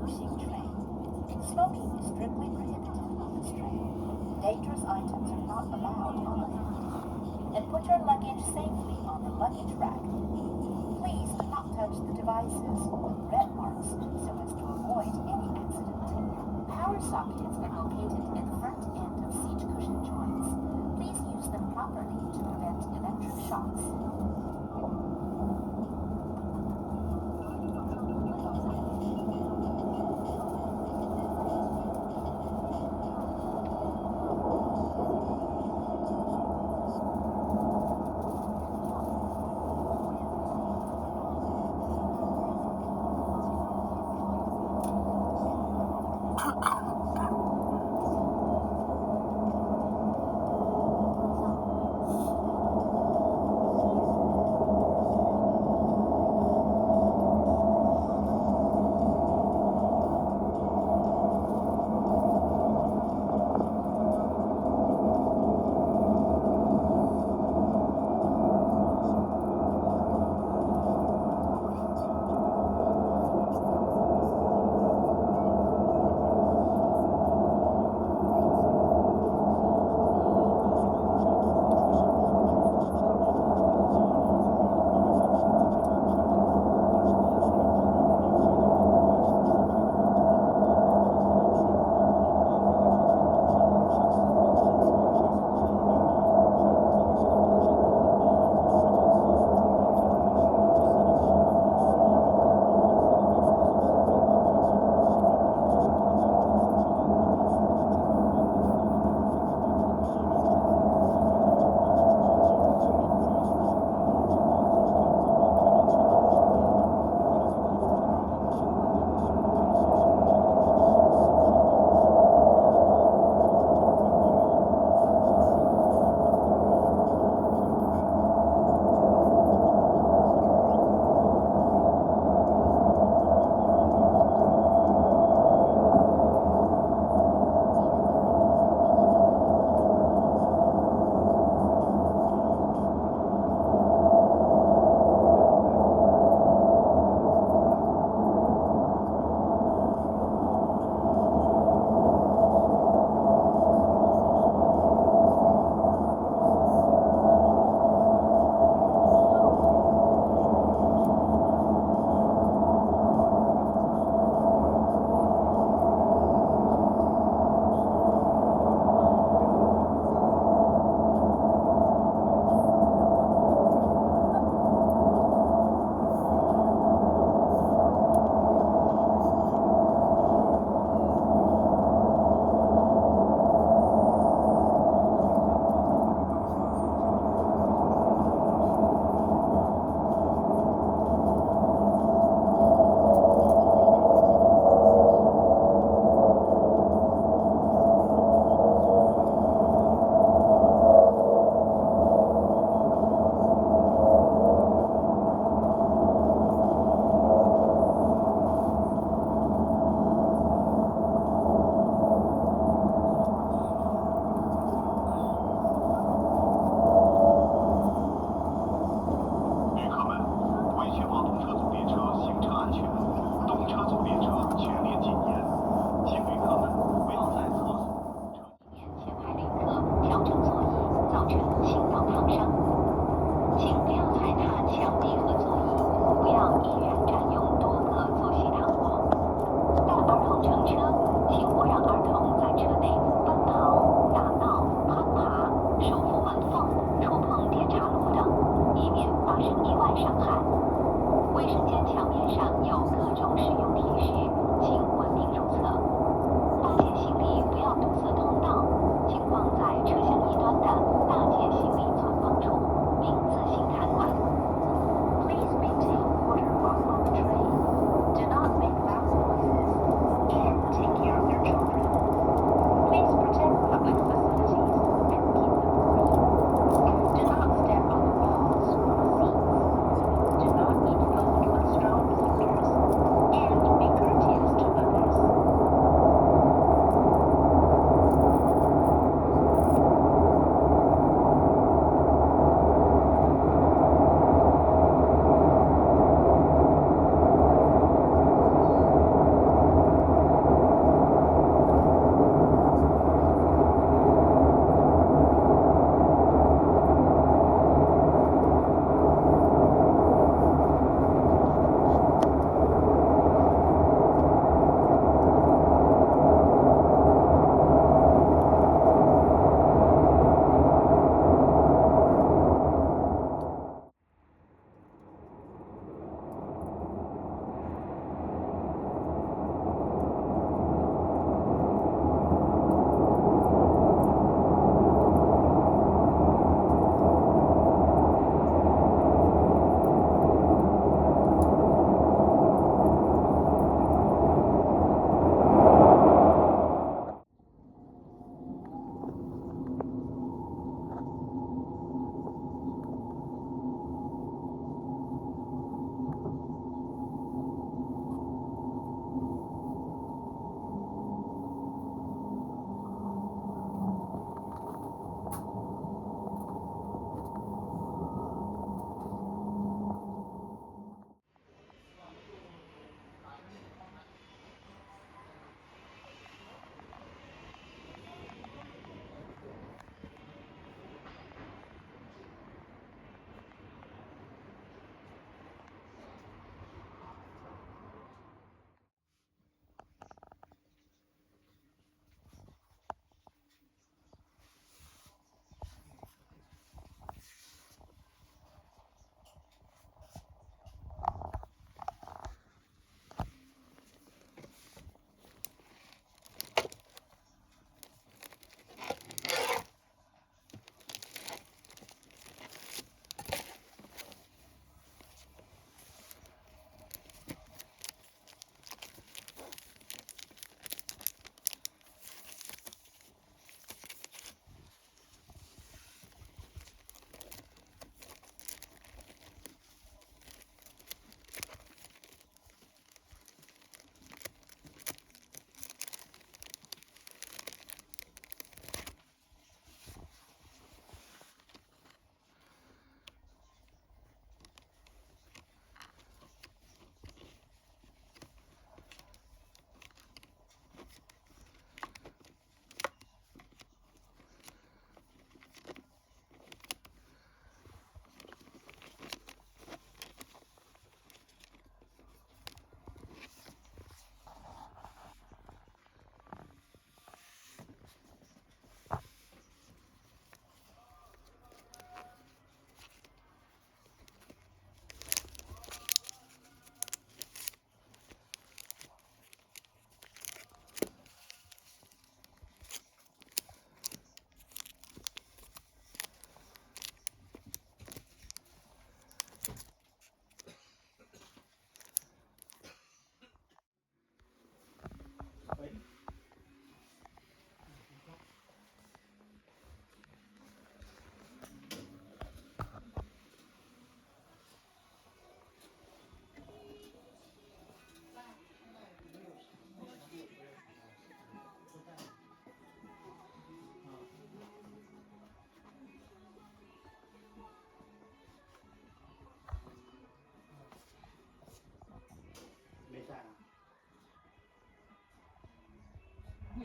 Nanjing train. Smoking is strictly prohibited on this train. Dangerous items are not allowed on the line. And put your luggage safely on the luggage rack. Please do not touch the devices with red marks so as to avoid any accident. Power sockets are located at the front end of seat cushion joints. Please use them properly to prevent electric shocks.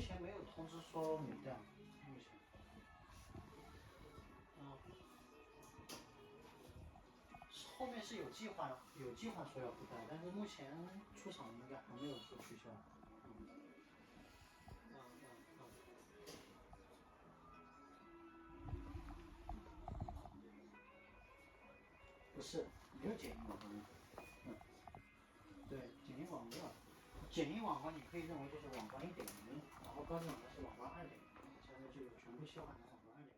前没有通知说没带，目前。后面是有计划说要不带，但是目前出厂应该还没有说取消。不是，没有剪映网关。对，剪映网没有。剪映网关你可以认为就是网关1.0，然后高级网关是网关2.0，现在就全部切换成网关2.0。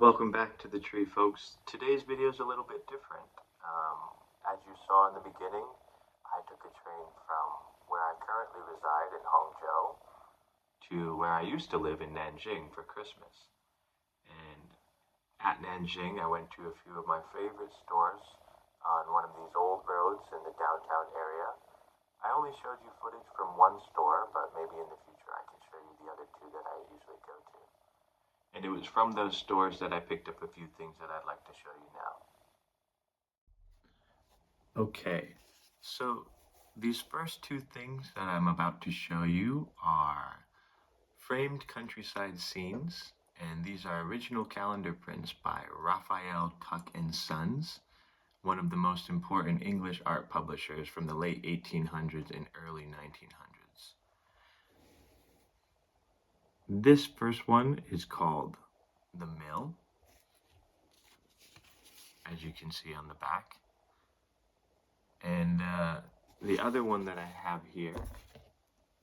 Welcome back to the tree, folks. Today's video is a little bit different. As you saw in the beginning, I took a train from where I currently reside in Hangzhou to where I used to live in Nanjing for Christmas. And at Nanjing, I went to a few of my favorite stores on one of these old roads in the downtown area. I only showed you footage from one store, but maybe in the future I can show you the other two that I usually go to. And it was from those stores that I picked up a few things that I'd like to show you now. Okay, so these first two things that I'm about to show you are framed countryside scenes, and these are original calendar prints by Raphael Tuck and Sons, one of the most important English art publishers from the late 1800s and early 1900s. This first one is called The Mill, as you can see on the back. And the other one that I have here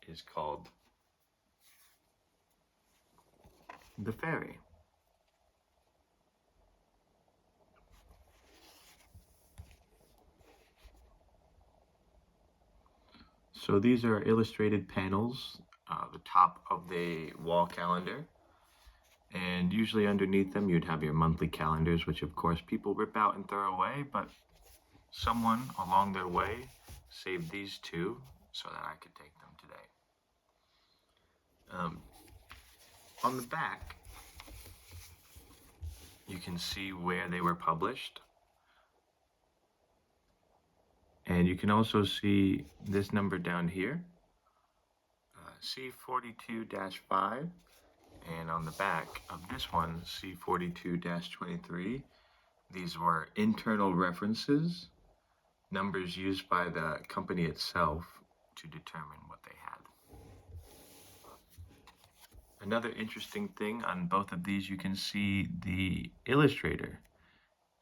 is called The Ferry. So these are illustrated panels, the top of the wall calendar. And usually underneath them you'd have your monthly calendars, which of course people rip out and throw away, but someone along their way saved these two so that I could take them today. On the back, you can see where they were published. And you can also see this number down here, C42-5, and on the back of this one, C42-23, these were internal references, numbers used by the company itself to determine what they had. Another interesting thing on both of these, you can see the illustrator,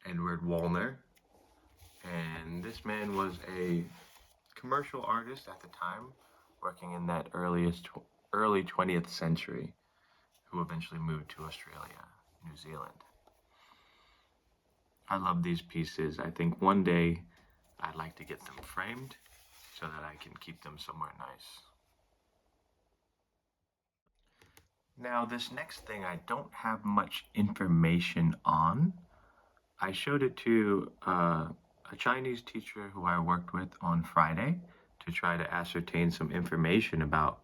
Edward Wallner, and this man was a commercial artist at the time, working in that early 20th century, who eventually moved to Australia, New Zealand. I love these pieces. I think one day I'd like to get them framed so that I can keep them somewhere nice. Now, this next thing I don't have much information on. I showed it to a Chinese teacher who I worked with on Friday to try to ascertain some information about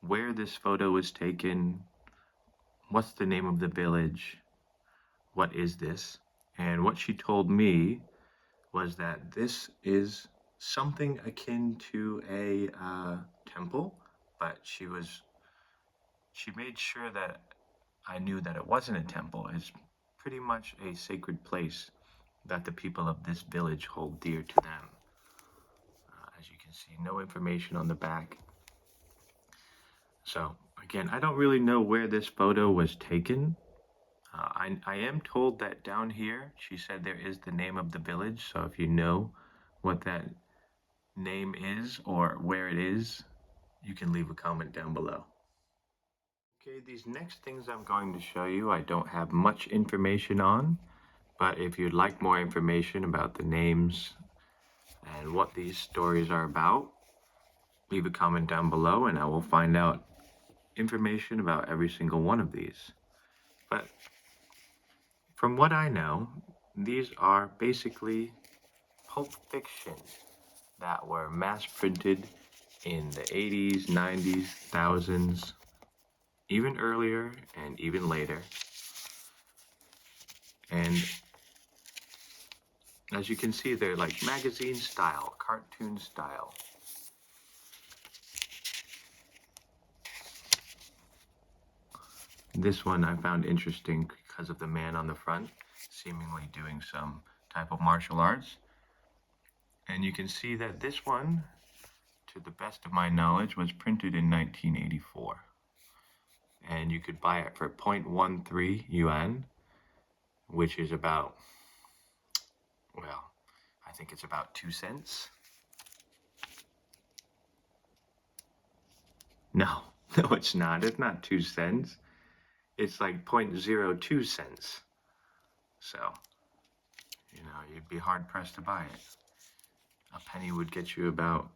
where this photo was taken, what's the name of the village, what is this? And what she told me was that this is something akin to a temple, but she made sure that I knew that it wasn't a temple. It's pretty much a sacred place that the people of this village hold dear to them. As you can see, no information on the back. So again, I don't really know where this photo was taken. I am told that down here, she said there is the name of the village. So if you know what that name is or where it is, you can leave a comment down below. Okay, these next things I'm going to show you, I don't have much information on, but if you'd like more information about the names and what these stories are about, leave a comment down below and I will find out information about every single one of these. But from what I know, these are basically pulp fiction that were mass printed in the 80s, 90s, thousands, even earlier and even later. And as you can see, they're like magazine style, cartoon style. This one I found interesting because of the man on the front, seemingly doing some type of martial arts. And you can see that this one, to the best of my knowledge, was printed in 1984. And you could buy it for 0.13 yuan, which is about, well, I think it's about 2 cents. No, no, it's not. It's not 2 cents. It's like 0.02 cents. So, you know, you'd be hard pressed to buy it. A penny would get you about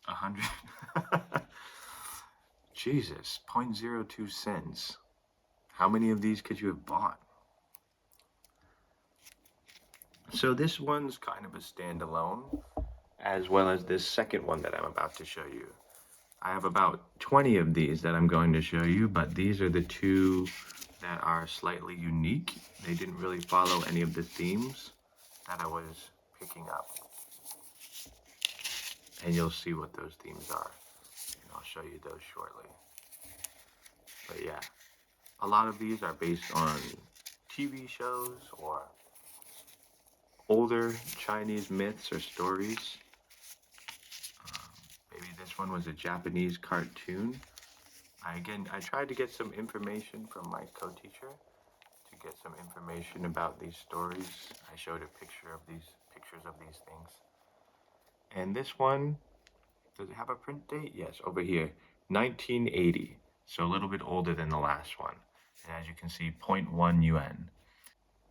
100. Jesus, 0.02 cents. How many of these could you have bought? So this one's kind of a standalone, as well as this second one that I'm about to show you. I have about 20 of these that I'm going to show you, but these are the two that are slightly unique. They didn't really follow any of the themes that I was picking up. And you'll see what those themes are. And I'll show you those shortly. But yeah, a lot of these are based on TV shows or older Chinese myths or stories. Maybe this one was a Japanese cartoon. I tried to get some information from my co-teacher to get some information about these stories. I showed a pictures of these things. And this one, does it have a print date? Yes, over here, 1980. So a little bit older than the last one. And as you can see, 0.1 yuan.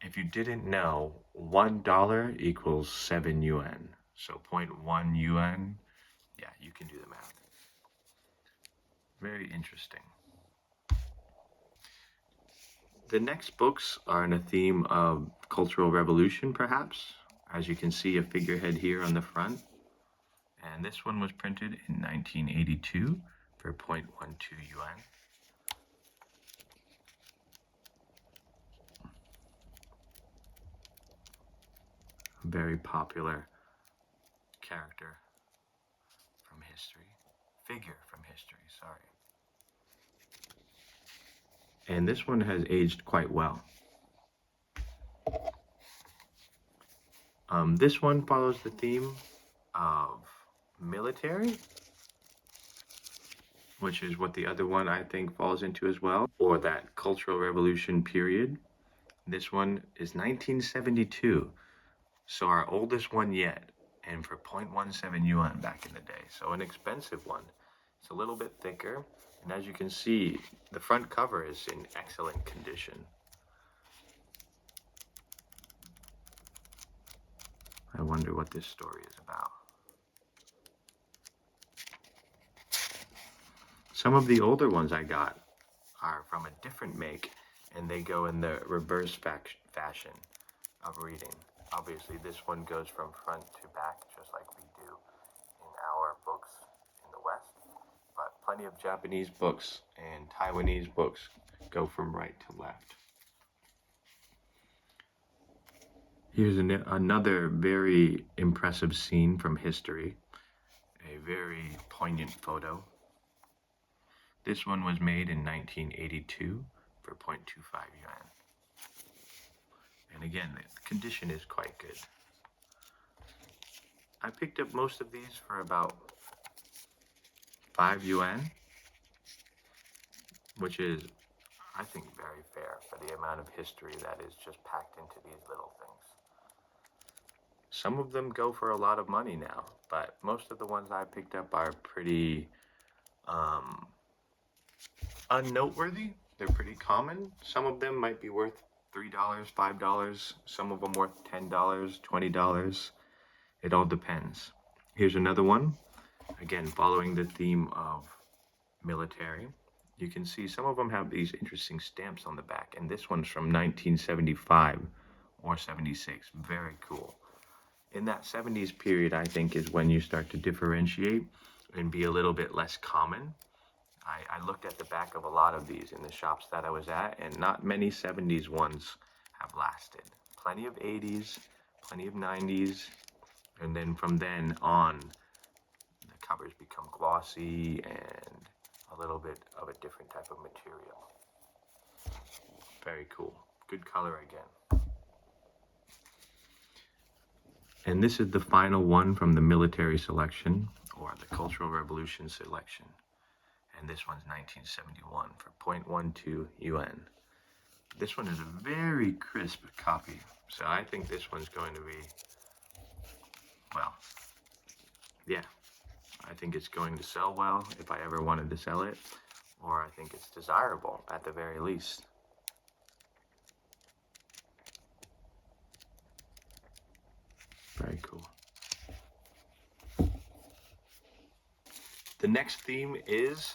If you didn't know, $1 equals 7 yuan. So 0.1 yuan, yeah, you can do the math. Very interesting. The next books are in a theme of Cultural Revolution, perhaps. As you can see, a figurehead here on the front. And this one was printed in 1982 for 0.12 yuan. A very popular character from history. Figure from history, sorry. And this one has aged quite well. This one follows the theme of military, which is what the other one I think falls into as well, or that Cultural Revolution period. This one is 1972, so our oldest one yet, and for 0.17 yuan back in the day, so an expensive one. It's a little bit thicker, and as you can see, the front cover is in excellent condition. I wonder what this story is about. Some of the older ones I got are from a different make, and they go in the reverse fashion of reading. Obviously, this one goes from front to back, just like we do in our books in the West. But plenty of Japanese books and Taiwanese books go from right to left. Here's another very impressive scene from history. A very poignant photo. This one was made in 1982 for 0.25 yuan. And again, the condition is quite good. I picked up most of these for about 5 yuan, which is, I think, very fair for the amount of history that is just packed into these little things. Some of them go for a lot of money now, but most of the ones I picked up are pretty unnoteworthy. They're pretty common. Some of them might be worth $3, $5. Some of them worth $10, $20. It all depends. Here's another one. Again, following the theme of military. You can see some of them have these interesting stamps on the back, and this one's from 1975 or 76. Very cool. In that 70s period, I think, is when you start to differentiate and be a little bit less common. I looked at the back of a lot of these in the shops that I was at, and not many 70s ones have lasted. Plenty of 80s, plenty of 90s, and then from then on, the covers become glossy and a little bit of a different type of material. Very cool. Good color again. And this is the final one from the military selection, or the Cultural Revolution selection. And this one's 1971 for 0.12 yuan. This one is a very crisp copy, so I think this one's going to be, well, yeah, I think it's going to sell well if I ever wanted to sell it, or I think it's desirable at the very least. Very cool. The next theme is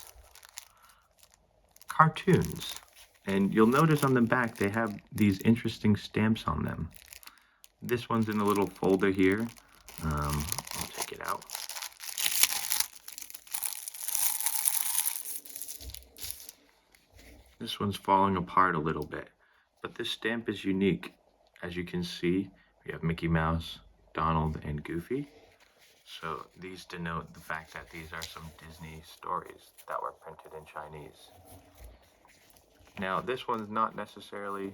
cartoons. And you'll notice on the back they have these interesting stamps on them. This one's in a little folder here. I'll take it out. This one's falling apart a little bit, but this stamp is unique. As you can see, we have Mickey Mouse, Donald, and Goofy. So these denote the fact that these are some Disney stories that were printed in Chinese. Now, this one's not necessarily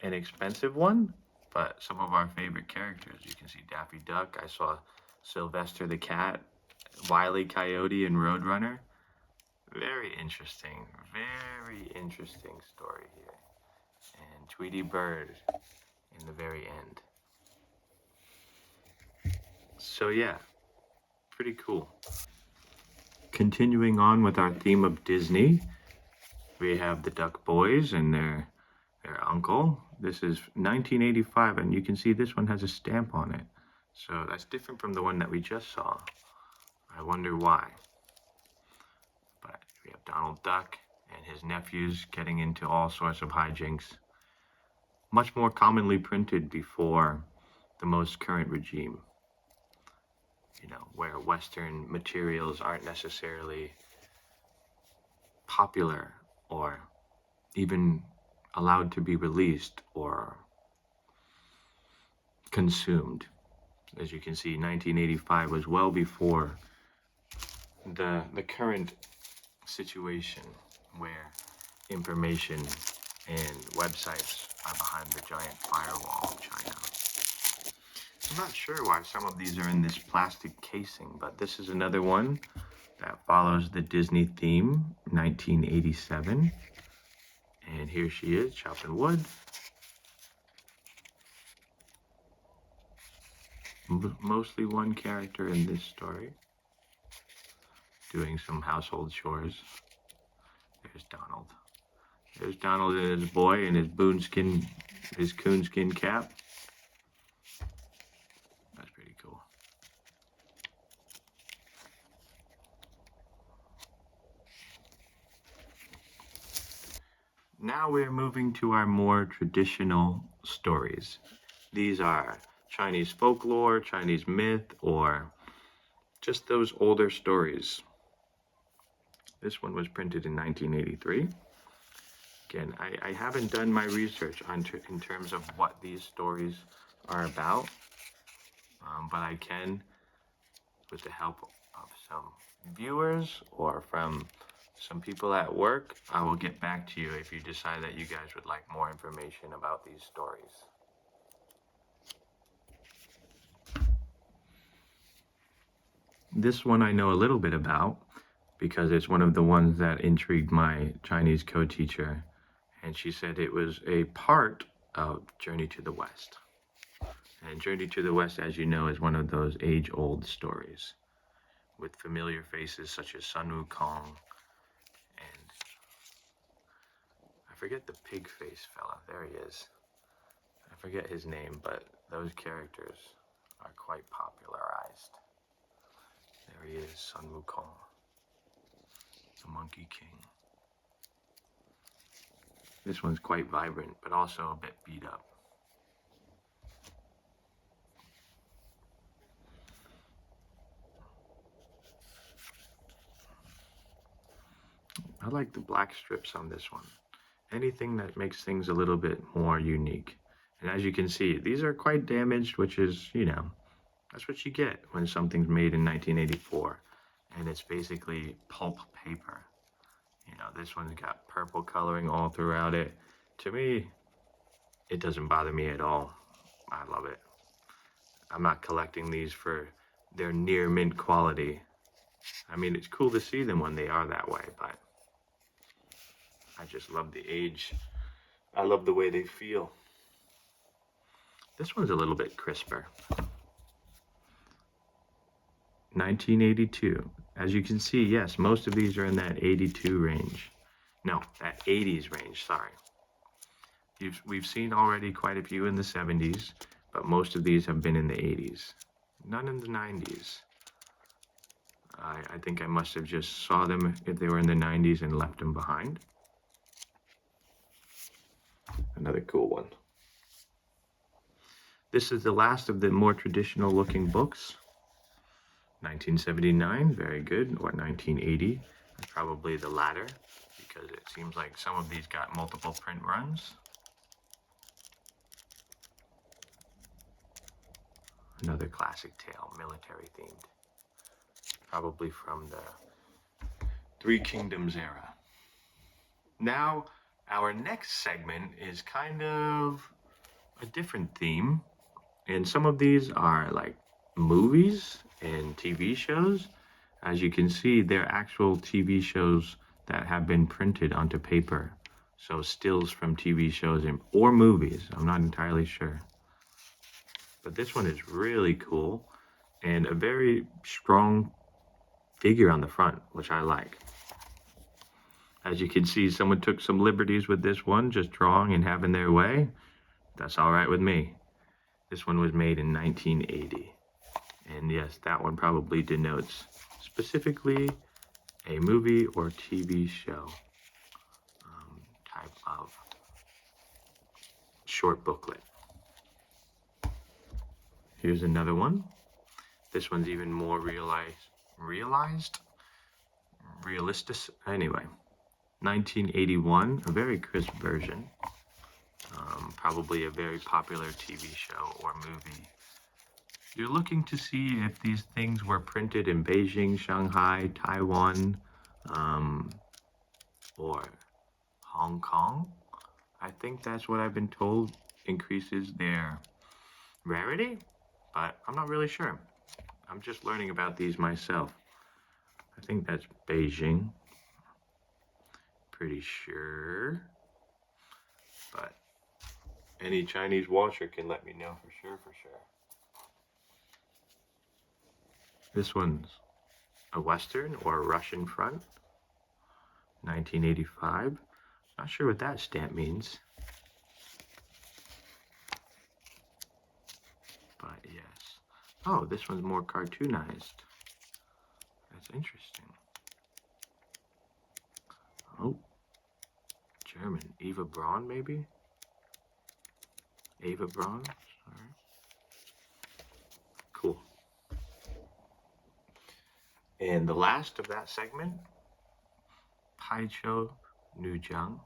an expensive one, but some of our favorite characters. You can see Daffy Duck. I saw Sylvester the Cat, Wile E. Coyote, and Roadrunner. Very interesting story here. And Tweety Bird in the very end. So yeah, pretty cool. Continuing on with our theme of Disney, we have the Duck Boys and their uncle. This is 1985, and you can see this one has a stamp on it. So that's different from the one that we just saw. I wonder why. But we have Donald Duck and his nephews getting into all sorts of hijinks. Much more commonly printed before the most current regime. You know, where Western materials aren't necessarily popular or even allowed to be released or consumed. As you can see, 1985 was well before the current situation where information and websites are behind the giant firewall of China. I'm not sure why some of these are in this plastic casing, but this is another one that follows the Disney theme, 1987. And here she is, chopping wood. Mostly one character in this story, doing some household chores. There's Donald. There's Donald and his boy in his coonskin cap. now we're moving to our more traditional stories. These are Chinese folklore, Chinese myth, or just those older stories. This one was printed in 1983. Again, I haven't done my research in terms of what these stories are about, but I can, with the help of some viewers or from some people at work, I will get back to you if you decide that you guys would like more information about these stories. This one I know a little bit about because it's one of the ones that intrigued my Chinese co-teacher, and she said it was a part of Journey to the West. And Journey to the West, as you know, is one of those age-old stories with familiar faces such as Sun Wukong and I forget the pig face fella. There he is. I forget his name, but those characters are quite popularized. There he is, Sun Wukong, the Monkey King. This one's quite vibrant, but also a bit beat up. I like the black strips on this one. Anything that makes things a little bit more unique. And as you can see, these are quite damaged, which is, you know, that's what you get when something's made in 1984. And it's basically pulp paper. You know, this one's got purple coloring all throughout it. To me, it doesn't bother me at all. I love it. I'm not collecting these for their near mint quality. I mean, it's cool to see them when they are that way, but I just love the age. I love the way they feel. This one's a little bit crisper. 1982. As you can see, yes, most of these are in that 82 range. No, that 80s range, sorry. We've seen already quite a few in the 70s, but most of these have been in the 80s. None in the 90s. I think I must have just saw them if they were in the 90s and left them behind. Another cool one. This is the last of the more traditional looking books. 1979, very good, or 1980, probably the latter, because it seems like some of these got multiple print runs. Another classic tale, military themed, probably from the Three Kingdoms era. Now, our next segment is kind of a different theme, and some of these are like movies and TV shows. As you can see, they're actual TV shows that have been printed onto paper. So stills from TV shows or movies. I'm not entirely sure. But this one is really cool and a very strong figure on the front, which I like. As you can see, someone took some liberties with this one, just drawing and having their way. That's all right with me. This one was made in 1980. And yes, that one probably denotes specifically a movie or TV show type of short booklet. Here's another one. This one's even more realistic. Anyway, 1981, a very crisp version. Probably a very popular TV show or movie. You're looking to see if these things were printed in Beijing, Shanghai, Taiwan, or Hong Kong. I think that's what I've been told increases their rarity, but I'm not really sure. I'm just learning about these myself. I think that's Beijing. Pretty sure. But any Chinese watcher can let me know for sure. This one's a Western or a Russian front. 1985. Not sure what that stamp means. But yes. Oh, this one's more cartoonized. That's interesting. Oh. German. Eva Braun, maybe? Eva Braun? Alright. Cool. And the last of that segment, Paichou Nujiang.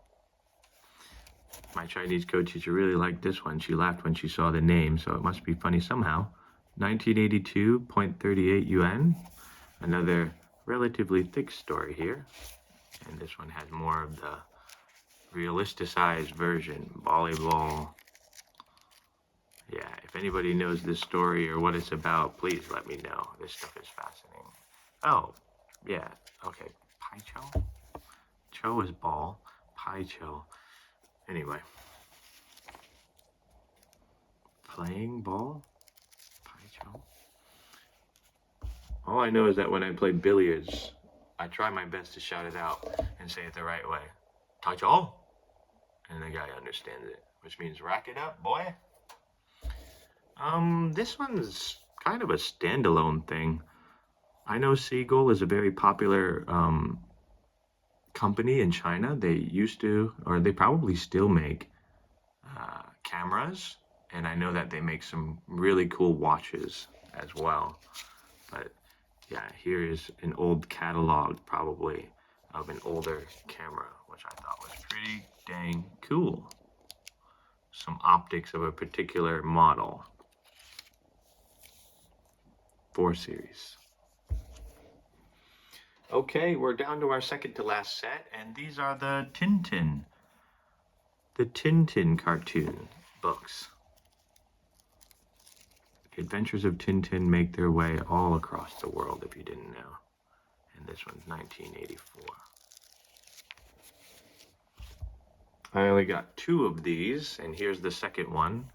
My Chinese co-teacher really liked this one. She laughed when she saw the name, so it must be funny somehow. 1982.38 yuan. Another relatively thick story here. And this one has more of the realisticized version. Volleyball. Yeah, if anybody knows this story or what it's about, please let me know. This stuff is fascinating. Oh, yeah, okay. Paichou? Chou is ball. Paichou. Anyway. Playing ball? Paichou? All I know is that when I play billiards, I try my best to shout it out and say it the right way. Paichou? And the guy understands it, which means rack it up, boy. This one's kind of a standalone thing. I know Seagull is a very popular company in China. They used to, or they probably still make cameras, and I know that they make some really cool watches as well. But yeah, here is an old catalog probably of an older camera, which I thought was pretty dang cool. Some optics of a particular model. 4 series. Okay, we're down to our second to last set, and these are the Tintin cartoon books. The Adventures of Tintin make their way all across the world, if you didn't know. And this one's 1984. I only got 2 of these, and here's the second one.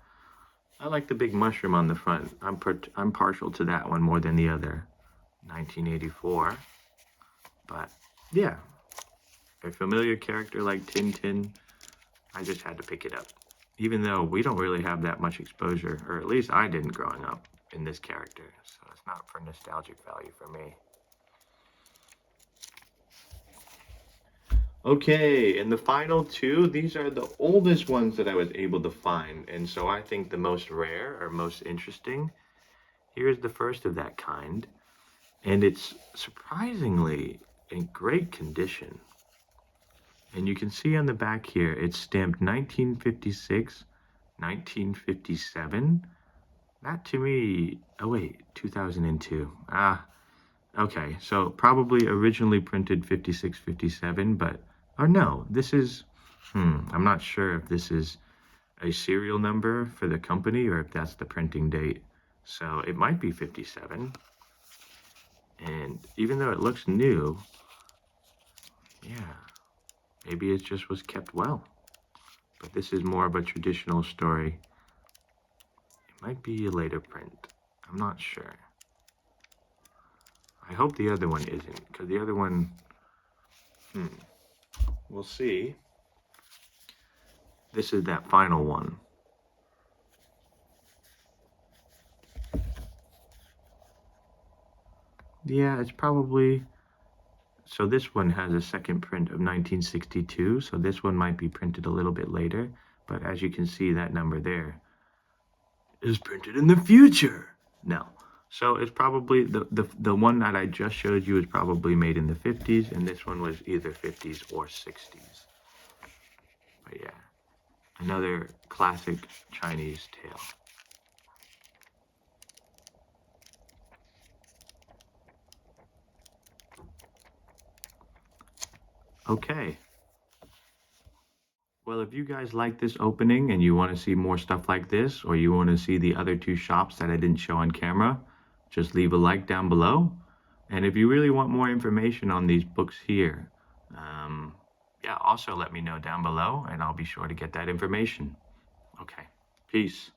I like the big mushroom on the front. I'm partial to that one more than the other. 1984. But yeah, a familiar character like Tintin, I just had to pick it up. Even though we don't really have that much exposure, or at least I didn't growing up in this character, so it's not for nostalgic value for me. Okay, and the final 2, these are the oldest ones that I was able to find, and so I think the most rare or most interesting. Here's the first of that kind, and it's surprisingly in great condition. And you can see on the back here, it's stamped 1956, 1957. That to me, oh wait, 2002. Okay, so probably originally printed 56, 57, but, or no, this is, I'm not sure if this is a serial number for the company or if that's the printing date. So it might be 57. And even though it looks new, yeah, maybe it just was kept well. But this is more of a traditional story. It might be a later print. I'm not sure. I hope the other one isn't, because the other one, we'll see. This is that final one. Yeah, it's probably, so this one has a second print of 1962, so this one might be printed a little bit later, but as you can see, that number there is printed in the future. No. So it's probably, the one that I just showed you is probably made in the 50s, and this one was either 50s or 60s. But yeah, another classic Chinese tale. Okay. Well, if you guys like this opening and you want to see more stuff like this, or you want to see the other 2 shops that I didn't show on camera, just leave a like down below. And if you really want more information on these books here, yeah, also let me know down below and I'll be sure to get that information. Okay, peace.